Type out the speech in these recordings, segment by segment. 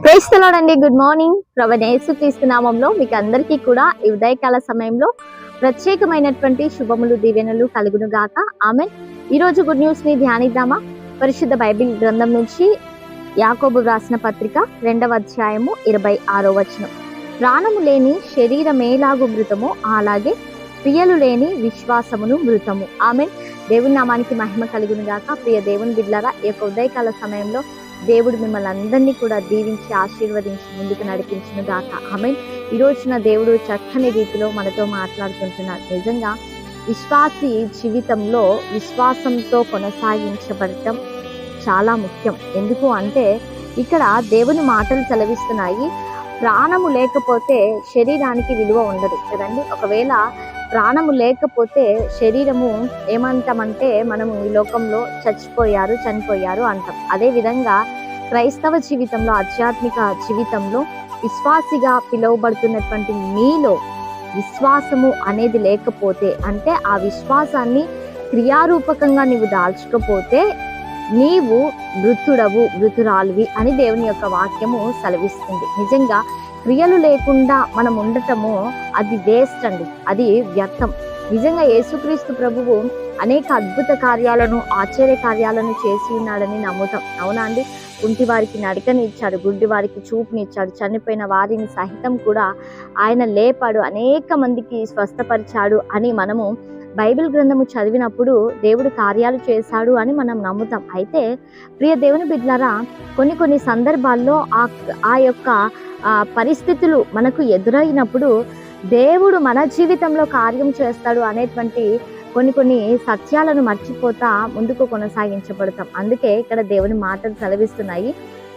Praise the lord అండి. Good morning. ప్రభువైన యేసుక్రీస్తు నామములో మీకు అందరికీ కూడా ఈ ఉదయకాల సమయంలో ప్రత్యేకమైనటువంటి శుభములు దీవెనలు కలుగును గాక. ఆమేన్. ఈ రోజు గుడ్ న్యూస్ ని ధ్యానిద్దామా? పరిశుద్ధ బైబిల్ గ్రంథం నుంచి యాకోబు రాసిన పత్రిక 2వ అధ్యాయము 26వ వచనం. ప్రాణము లేని శరీరమేలాగు మృతమో అలాగే క్రియలు లేని విశ్వాసమును మృతము. ఆమేన్. దేవుని నామానికి మహిమ కలుగును గాక. ప్రియ దేవుని బిడ్డలారా, ఈ యొక్క ఉదయకాల సమయంలో దేవుడు మిమ్మల్ని అందరినీ కూడా దీవించి ఆశీర్వదించి ముందుకు నడిపించును గాక. ఆమేన్. ఈ రోజున దేవుడు చక్కని రీతిలో మనతో మాట్లాడుకుంటున్నాడు. నిజంగా విశ్వాసి జీవితంలో విశ్వాసంతో కొనసాగించబడటం చాలా ముఖ్యం. ఎందుకు అంటే ఇక్కడ దేవుని మాటలు సెలవిస్తున్నాయి, ప్రాణము లేకపోతే శరీరానికి విలువ ఉండదు కదండి. ఒకవేళ ప్రాణము లేకపోతే శరీరము ఏమంటామంటే మనము ఈ లోకంలో చనిపోయారు అంటాం. అదే విధంగా క్రైస్తవ జీవితంలో, ఆధ్యాత్మిక జీవితంలో విశ్వాసిగా పిలువబడుతున్నటువంటి నీలో విశ్వాసము అనేది లేకపోతే, అంటే ఆ విశ్వాసాన్ని క్రియారూపకంగా నీవు దాల్చకపోతే నీవు మృతురాలువి అని దేవుని యొక్క వాక్యము సెలవిస్తుంది. నిజంగా క్రియలు లేకుండా మనం ఉండటము అది వేస్ట్ అండి, అది వ్యర్థం. నిజంగా యేసుక్రీస్తు ప్రభువు అనేక అద్భుత కార్యాలను, ఆశ్చర్య కార్యాలను చేసి ఉన్నాడని నమ్ముతాం. అవునా అండి? కుంటి వారికి నడకని ఇచ్చాడు, గుడ్డి వారికి చూపుని ఇచ్చాడు, చనిపోయిన వారిని సహితం కూడా ఆయన లేపాడు, అనేక మందికి స్వస్థపరిచాడు అని మనము బైబిల్ గ్రంథము చదివినప్పుడు దేవుడు కార్యాలు చేశాడు అని మనం నమ్ముతాం. అయితే ప్రియ దేవుని బిడ్డలారా, కొన్ని సందర్భాల్లో ఆ యొక్క పరిస్థితులు మనకు ఎదురైనప్పుడు దేవుడు మన జీవితంలో కార్యం చేస్తాడు అనేటువంటి కొన్ని సత్యాలను మర్చిపోతా ముందుకు కొనసాగించబడతాం. అందుకే ఇక్కడ దేవుని మాటలు సెలవిస్తున్నాయి,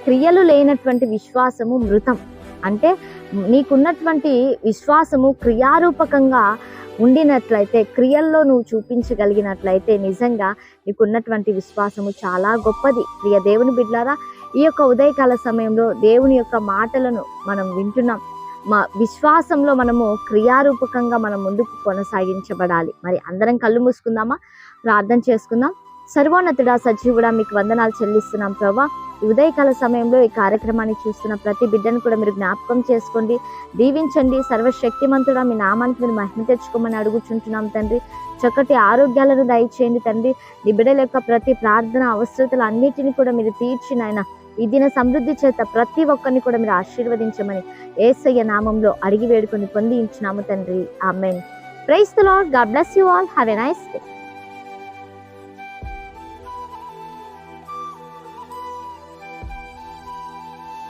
క్రియలు లేనటువంటి విశ్వాసము మృతం. అంటే నీకున్నటువంటి విశ్వాసము క్రియారూపకంగా ఉండినట్లయితే, క్రియల్లో నువ్వు చూపించగలిగినట్లయితే నిజంగా నీకున్నటువంటి విశ్వాసము చాలా గొప్పది. ప్రియ దేవుని బిడ్డలారా, ఈ యొక్క ఉదయకాల సమయంలో దేవుని యొక్క మాటలను మనం వింటున్నాం. మా విశ్వాసంలో మనము క్రియారూపకంగా మనం ముందుకు కొనసాగించబడాలి. మరి అందరం కళ్ళు మూసుకుందామా? ప్రార్థన చేసుకుందాం. సర్వోన్నతుడా, సజీవుడా, మీకు వందనాలు చెల్లిస్తున్నాం ప్రభా. ఈ ఉదయకాల సమయంలో ఈ కార్యక్రమాన్ని చూస్తున్న ప్రతి బిడ్డను కూడా మీరు జ్ఞాపకం చేసుకోండి, దీవించండి. సర్వశక్తిమంతుడా, మీ నామానికి మీరు మహిమ తెచ్చుకోమని అడుగుచుంటున్నాం తండ్రి. చక్కటి ఆరోగ్యాలను దయచేయండి తండ్రి. నీ బిడ్డల యొక్క ప్రతి ప్రార్థన అవసరతలు అన్నిటిని కూడా మీరు తీర్చిన ఆయన ఈ దిన సమృద్ధి చేత ప్రతి ఒక్కరిని కూడా మీరు ఆశీర్వదించమని యేసయ్య నామంలో అడిగి వేడుకొని పొందించున్నాము తండ్రి. Amen. Praise the Lord. God bless you all. Have a nice day.